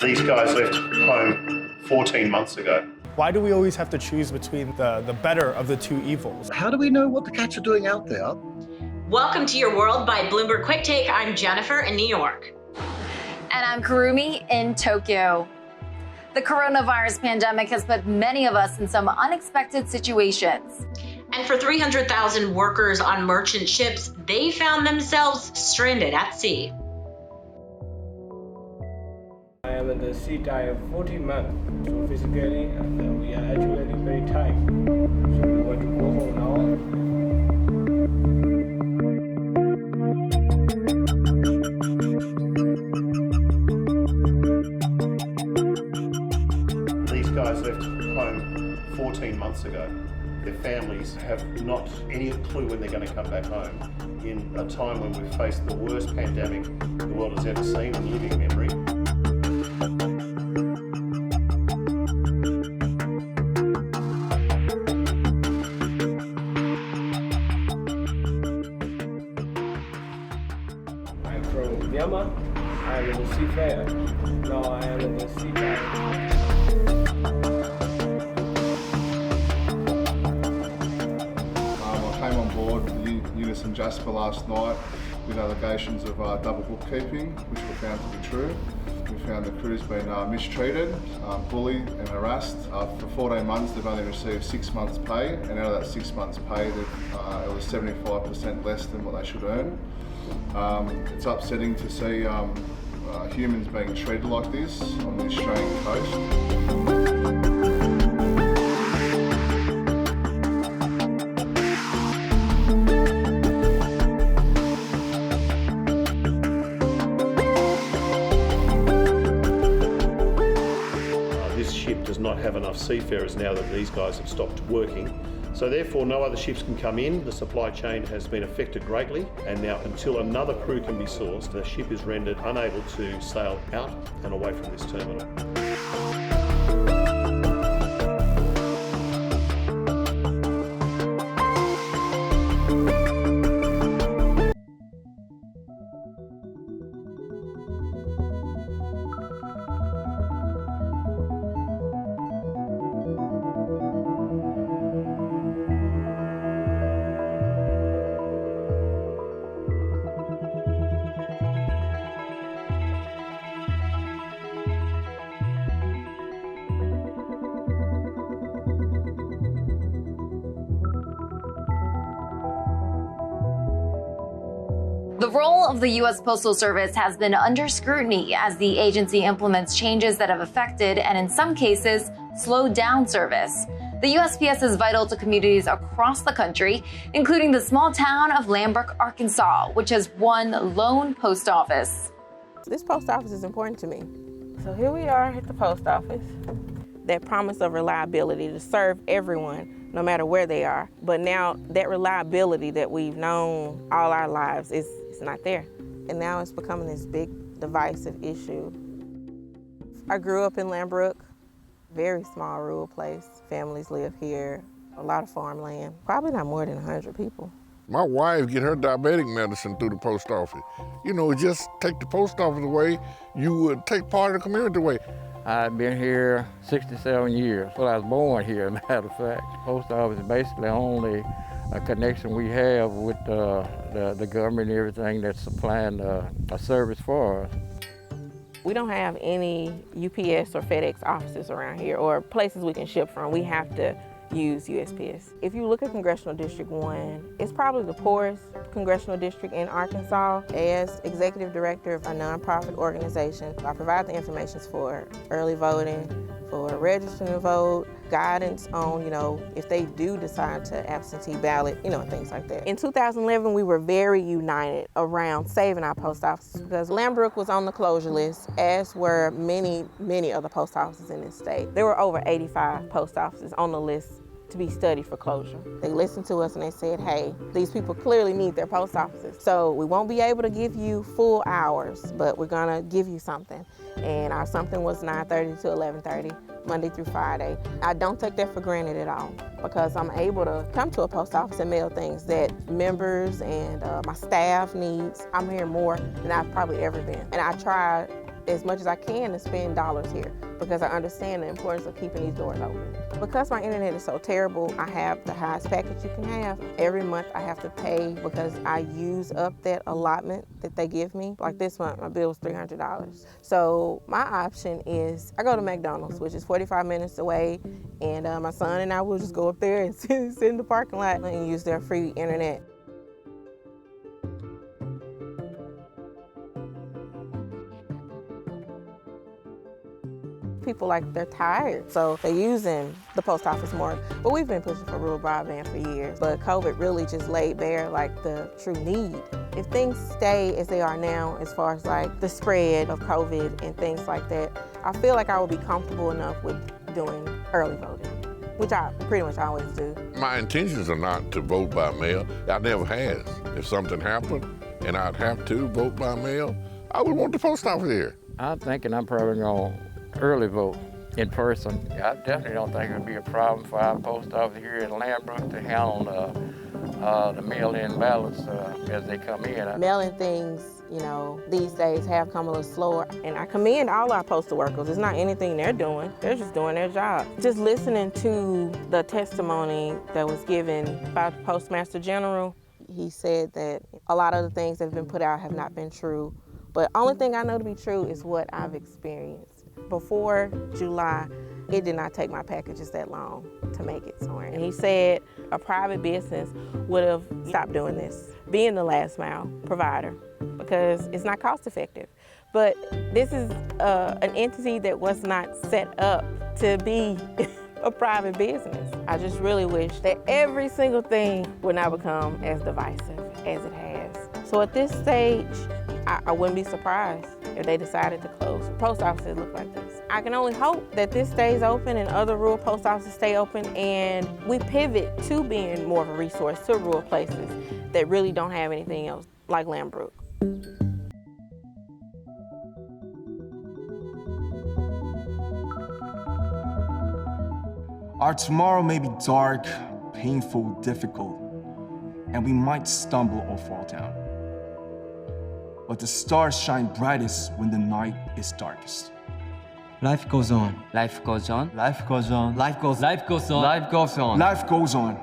These guys left home 14 months ago. Why do we always have to choose between the better of the two evils? How do we know what the cats are doing out there? Welcome to Your World by Bloomberg QuickTake. I'm Jennifer in New York. And I'm Kurumi in Tokyo. The coronavirus pandemic has put many of us in some unexpected situations. And for 300,000 workers on merchant ships, they found themselves stranded at sea. I am in the sea dive 14 months, so physically, and we are actually very tight. So we want to go home These guys left home 14 months ago. Their families have not any clue when they're going to come back home in a time when we've faced the worst pandemic the world has ever seen in living memory. I'm from Myanmar. I am in the Seafarers. Now I am in the Seafarers. I came on board with Unison Jasper last night with allegations of double bookkeeping, which were found to be true. We found the crew's been mistreated, bullied and harassed. For 14 months they've only received 6 months pay, and out of that 6 months pay it was 75% less than what they should earn. It's upsetting to see humans being treated like this on the Australian coast. This ship does not have enough seafarers now that these guys have stopped working. So therefore no other ships can come in. The supply chain has been affected greatly, and now until another crew can be sourced, the ship is rendered unable to sail out and away from this terminal. The role of the U.S. Postal Service has been under scrutiny as the agency implements changes that have affected and, in some cases, slowed down service. The USPS is vital to communities across the country, including the small town of Lambrook, Arkansas, which has one lone post office. This post office is important to me. So here we are at the post office. That promise of reliability to serve everyone, no matter where they are. But now that reliability that we've known all our lives is not there. And now it's becoming this big divisive issue. I grew up in Lambrook, very small rural place. Families live here, a lot of farmland, probably not more than 100 people. My wife get her diabetic medicine through the post office. You know, just take the post office away, you would take part of the community away. I've been here 67 years. Well, I was born here, as a matter of fact. Post office is basically only a connection we have with the government and everything that's supplying a service for us. We don't have any UPS or FedEx offices around here or places we can ship from. We have to use USPS. If you look at Congressional District 1, it's probably the poorest congressional district in Arkansas. As executive director of a nonprofit organization, I provide the information for early voting, for registering to vote, guidance on, if they do decide to absentee ballot, and things like that. In 2011, we were very united around saving our post offices because Lambrook was on the closure list, as were many, many other post offices in this state. There were over 85 post offices on the list to be studied for closure. They listened to us and they said, hey, these people clearly need their post offices. So we won't be able to give you full hours, but we're gonna give you something. And our something was 9:30 to 11:30, Monday through Friday. I don't take that for granted at all because I'm able to come to a post office and mail things that members and my staff needs. I'm here more than I've probably ever been. And I try as much as I can to spend dollars here because I understand the importance of keeping these doors open. Because my internet is so terrible, I have the highest package you can have. Every month I have to pay because I use up that allotment that they give me. Like this month, my bill was $300. So my option is I go to McDonald's, which is 45 minutes away, and my son and I will just go up there and sit in the parking lot and use their free internet. People they're tired, so they're using the post office more. But we've been pushing for rural broadband for years, but COVID really just laid bare the true need. If things stay as they are now, as far as the spread of COVID and things like that, I feel like I will be comfortable enough with doing early voting, which I pretty much always do. My intentions are not to vote by mail. I never has. If something happened and I'd have to vote by mail, I would want the post office here. I'm thinking I'm probably going to early vote in person. I definitely don't think it would be a problem for our post office here in Lambert to handle the mail-in ballots as they come in. Mail-in things, these days have come a little slower, and I commend all our postal workers. It's not anything they're doing. They're just doing their job. Just listening to the testimony that was given by the Postmaster General, he said that a lot of the things that have been put out have not been true, but only thing I know to be true is what I've experienced. Before July, it did not take my packages that long to make it somewhere. And he said a private business would have stopped doing this, being the last mile provider, because it's not cost effective. But this is an entity that was not set up to be a private business. I just really wish that every single thing would not become as divisive as it has. So at this stage, I wouldn't be surprised if they decided to close post offices look like this. I can only hope that this stays open and other rural post offices stay open and we pivot to being more of a resource to rural places that really don't have anything else, like Lambrook. Our tomorrow may be dark, painful, difficult, and we might stumble or fall down. But the stars shine brightest when the night is darkest. Life goes on. Life goes on. Life goes on. Life goes on. Life goes on. Life goes on. Life goes on.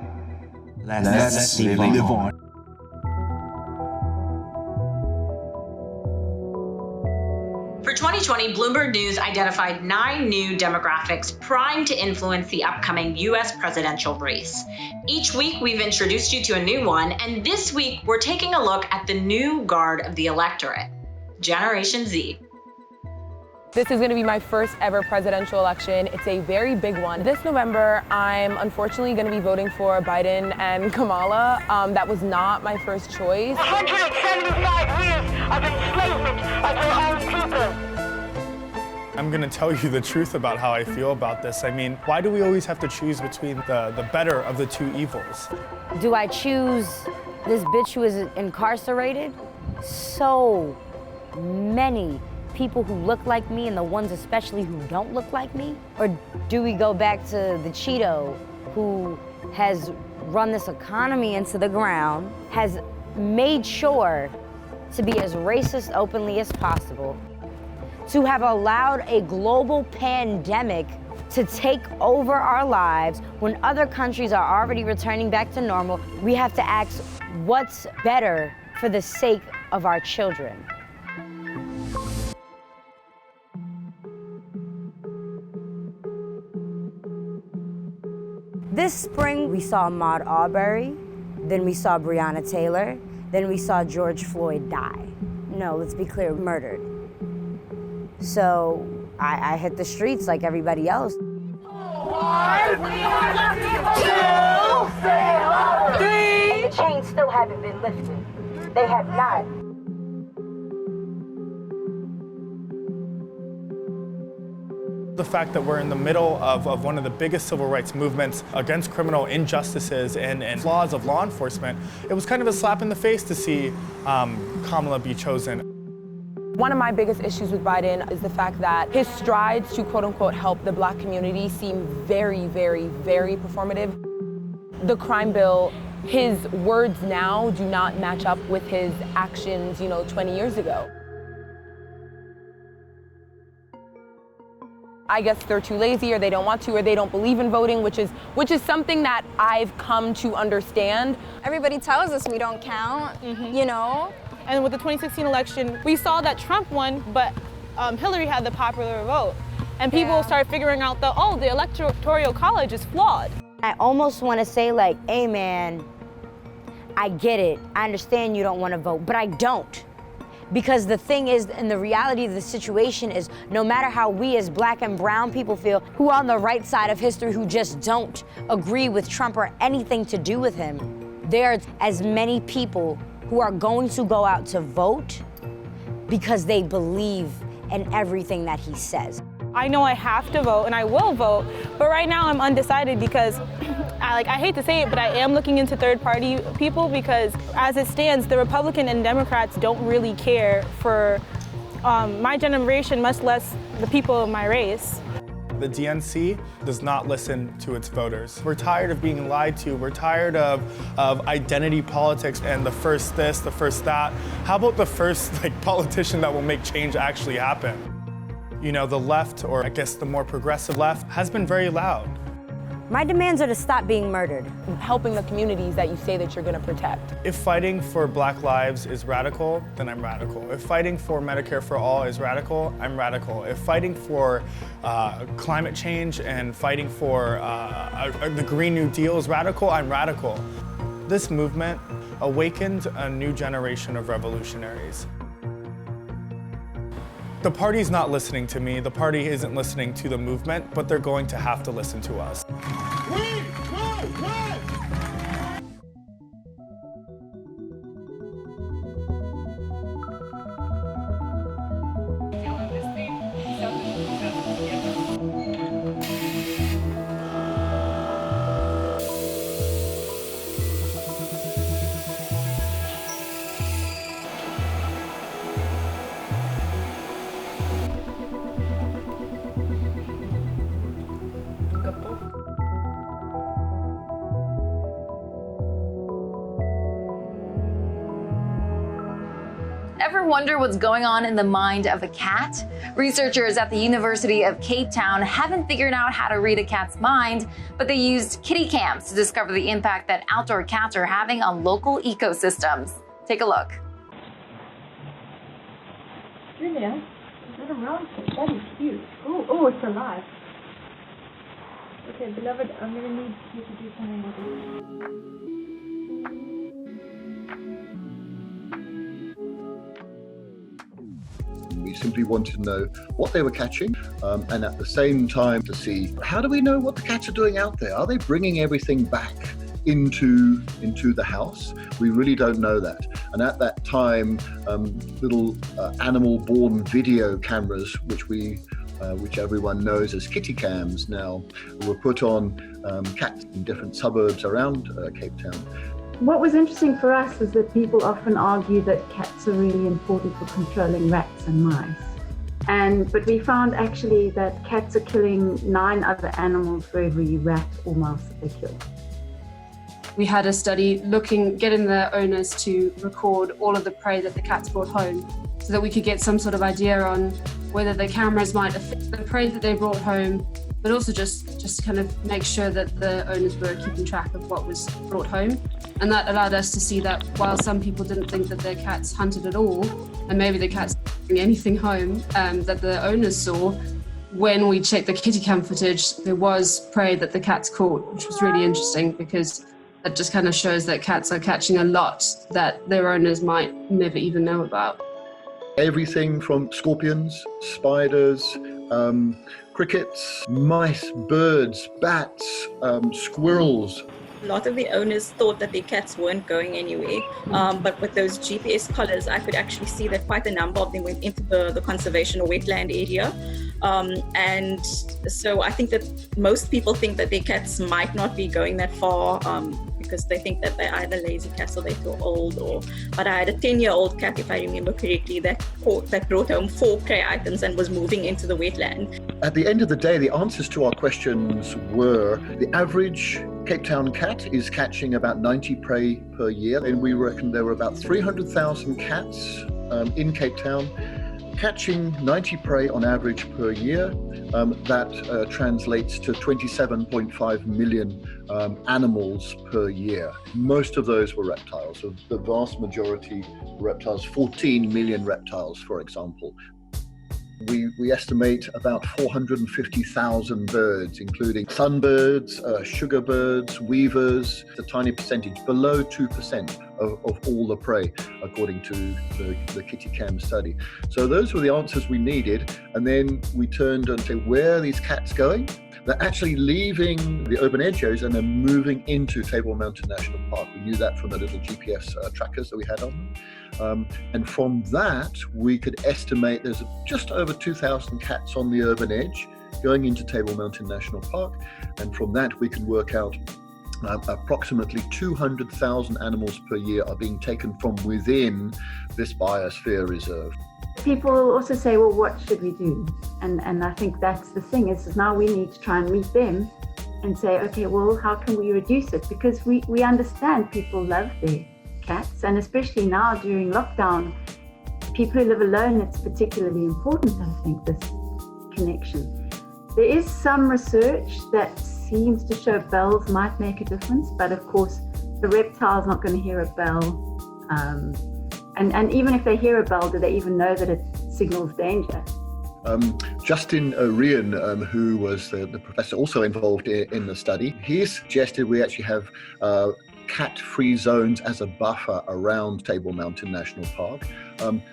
Let's live on. For 2020, Bloomberg News identified 9 new demographics primed to influence the upcoming U.S. presidential race. Each week, we've introduced you to a new one, and this week, we're taking a look at the new guard of the electorate, Generation Z. This is going to be my first ever presidential election. It's a very big one. This November, I'm unfortunately going to be voting for Biden and Kamala. That was not my first choice. 175 years of enslavement of your own people. I'm going to tell you the truth about how I feel about this. I mean, why do we always have to choose between the better of the two evils? Do I choose this bitch who is incarcerated? So many people who look like me and the ones especially who don't look like me? Or do we go back to the Cheeto who has run this economy into the ground, has made sure to be as racist openly as possible, to have allowed a global pandemic to take over our lives when other countries are already returning back to normal? We have to ask what's better for the sake of our children. This spring, we saw Ahmaud Arbery, then we saw Breonna Taylor, then we saw George Floyd die. No, let's be clear, murdered. So I hit the streets like everybody else. 1, 2, 3. Chains still haven't been lifted. They have not. The fact that we're in the middle of one of the biggest civil rights movements against criminal injustices and flaws of law enforcement, it was kind of a slap in the face to see Kamala be chosen. One of my biggest issues with Biden is the fact that his strides to quote unquote help the Black community seem very, very, very performative. The crime bill, his words now do not match up with his actions, 20 years ago. I guess they're too lazy, or they don't want to, or they don't believe in voting, which is something that I've come to understand. Everybody tells us we don't count, you know? And with the 2016 election, we saw that Trump won, but Hillary had the popular vote. And people started figuring out that, oh, the Electoral College is flawed. I almost want to say like, hey man, I get it. I understand you don't want to vote, but I don't. Because the thing is, and the reality of the situation is, no matter how we as black and brown people feel, who are on the right side of history, who just don't agree with Trump or anything to do with him, there are as many people who are going to go out to vote because they believe in everything that he says. I know I have to vote and I will vote, but right now I'm undecided because I hate to say it, but I am looking into third-party people because as it stands, the Republican and Democrats don't really care for my generation, much less the people of my race. The DNC does not listen to its voters. We're tired of being lied to. We're tired of identity politics and the first this, the first that. How about the first politician that will make change actually happen? You know, the left, or I guess the more progressive left, has been very loud. My demands are to stop being murdered. Helping the communities that you say that you're gonna protect. If fighting for Black lives is radical, then I'm radical. If fighting for Medicare for all is radical, I'm radical. If fighting for climate change and fighting for the Green New Deal is radical, I'm radical. This movement awakened a new generation of revolutionaries. The party's not listening to me, the party isn't listening to the movement, but they're going to have to listen to us. Ever wonder what's going on in the mind of a cat? Researchers at the University of Cape Town haven't figured out how to read a cat's mind, but they used kitty cams to discover the impact that outdoor cats are having on local ecosystems. Take a look. Julia, is that around? That is cute. Oh, it's alive. Okay, beloved, I'm gonna need you to do something with it. We simply wanted to know what they were catching, and at the same time to see, how do we know what the cats are doing out there? Are they bringing everything back into the house? We really don't know that. And at that time, little animal-born video cameras, which everyone knows as kitty cams now, were put on cats in different suburbs around Cape Town. What was interesting for us is that people often argue that cats are really important for controlling rats and mice. But we found actually that cats are killing 9 other animals for every rat or mouse that they kill. We had a study getting the owners to record all of the prey that the cats brought home so that we could get some sort of idea on whether the cameras might affect the prey that they brought home, but also just to kind of make sure that the owners were keeping track of what was brought home. And that allowed us to see that while some people didn't think that their cats hunted at all, and maybe the cats didn't bring anything home, that the owners saw, when we checked the kitty cam footage, there was prey that the cats caught, which was really interesting because that just kind of shows that cats are catching a lot that their owners might never even know about. Everything from scorpions, spiders, crickets, mice, birds, bats, squirrels. A lot of the owners thought that their cats weren't going anywhere, but with those GPS collars, I could actually see that quite a number of them went into the conservation or wetland area. And so I think that most people think that their cats might not be going that far because they think that they're either lazy cats or they're too old. But I had a 10-year-old cat, if I remember correctly, that brought home 4 prey items and was moving into the wetland. At the end of the day, the answers to our questions were the average Cape Town cat is catching about 90 prey per year, and we reckon there were about 300,000 cats in Cape Town catching 90 prey on average per year. That translates to 27.5 million animals per year. Most of those were reptiles. So the vast majority were reptiles, 14 million reptiles, for example. We estimate about 450,000 birds, including sunbirds, sugarbirds, weavers, a tiny percentage, below 2% of all the prey, according to the Kitty Cam study. So those were the answers we needed. And then we turned and said, where are these cats going? They're actually leaving the urban edge areas and they're moving into Table Mountain National Park. We knew that from the little GPS trackers that we had on them. And from that, we could estimate there's just over 2,000 cats on the urban edge going into Table Mountain National Park. And from that, we can work out approximately 200,000 animals per year are being taken from within this biosphere reserve. People also say, well, what should we do? And I think that's the thing, is now we need to try and meet them and say, okay, well, how can we reduce it? Because we understand people love their cats, and especially now during lockdown, people who live alone, it's particularly important, I think, this connection. There is some research that seems to show bells might make a difference, but of course, the reptile's not going to hear a bell. And even if they hear a bell, do they even know that it signals danger? Justin Rian, who was the professor also involved in the study, he suggested we actually have cat-free zones as a buffer around Table Mountain National Park.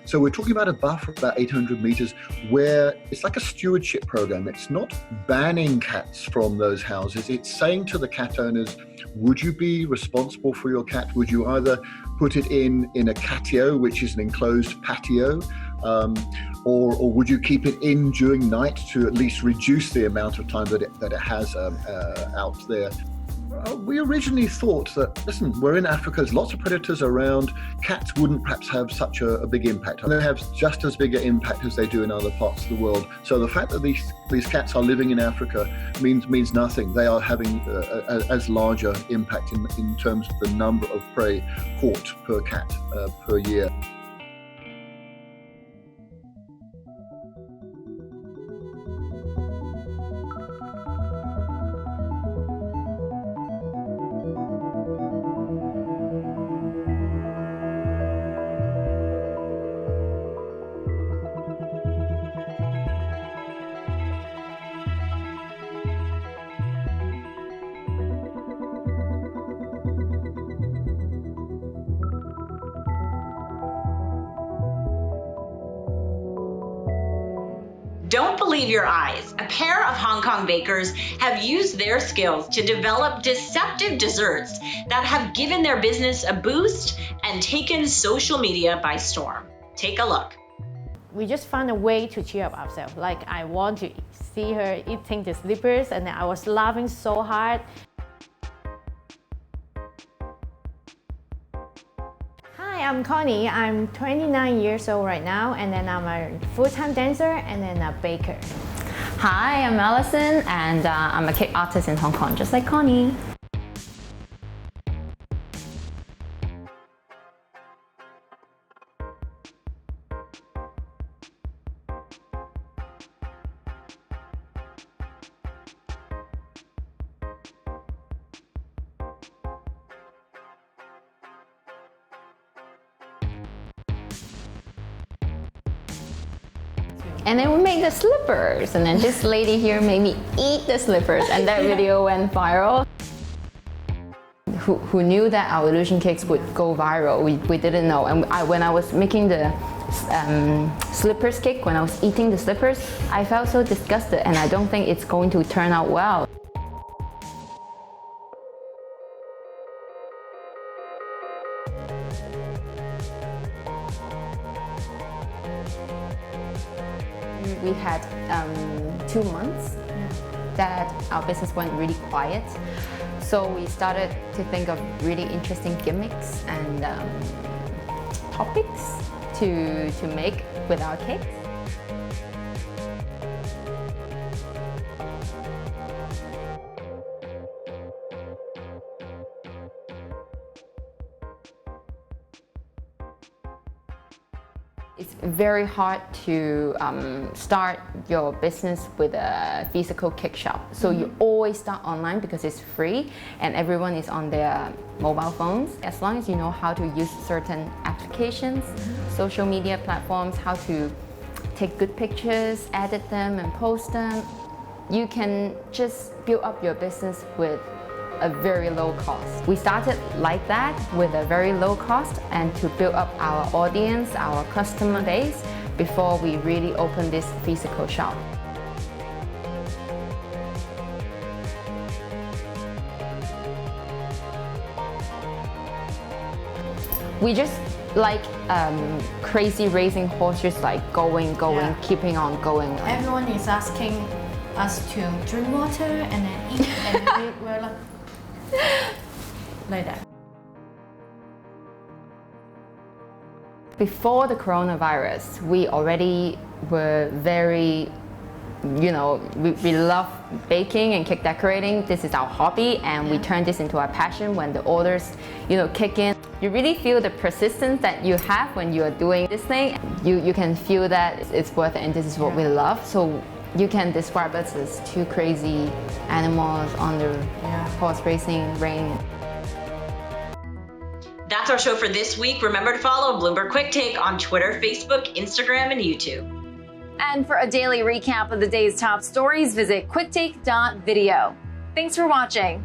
So we're talking about a buffer about 800 meters where it's like a stewardship program. It's not banning cats from those houses. It's saying to the cat owners, would you be responsible for your cat? Would you either put it in a catio, which is an enclosed patio, or would you keep it in during night to at least reduce the amount of time that it has out there? We originally thought that, listen, we're in Africa, there's lots of predators around, cats wouldn't perhaps have such a big impact. And they have just as big an impact as they do in other parts of the world. So the fact that these cats are living in Africa means nothing. They are having as larger impact in terms of the number of prey caught per cat per year. Don't believe your eyes. A pair of Hong Kong bakers have used their skills to develop deceptive desserts that have given their business a boost and taken social media by storm. Take a look. We just found a way to cheer up ourselves. Like, I want to see her eating the slippers, and I was laughing so hard. Hi, I'm Coney. I'm 29 years old right now, and then I'm a full-time dancer and then a baker. Hi, I'm Allison, and I'm a cake artist in Hong Kong, just like Coney. And then we made the slippers, and then this lady here made me eat the slippers, and that video went viral. Who knew that our illusion cakes would go viral? We didn't know. And when I was making the slippers cake, when I was eating the slippers, I felt so disgusted, and I don't think it's going to turn out well. We had 2 months that our business went really quiet. So we started to think of really interesting gimmicks and topics to make with our cakes. It's very hard to start your business with a physical cake shop. So you always start online because it's free and everyone is on their mobile phones. As long as you know how to use certain applications, social media platforms, how to take good pictures, edit them and post them, you can just build up your business with a very low cost. We started like that with a very low cost and to build up our audience, our customer base before we really opened this physical shop. We just like crazy racing horses, like going, keeping on going. Everyone is asking us to drink water and then eat, and we're like that. Before the coronavirus, we already were very, we love baking and cake decorating. This is our hobby, and we turned this into our passion when the orders, kick in. You really feel the persistence that you have when you are doing this thing. You can feel that it's worth it, and this is what we love. So you can describe us as two crazy animals on the horse racing ring. That's our show for this week. Remember to follow Bloomberg QuickTake on Twitter, Facebook, Instagram, and YouTube. And for a daily recap of the day's top stories, visit quicktake.video. Thanks for watching.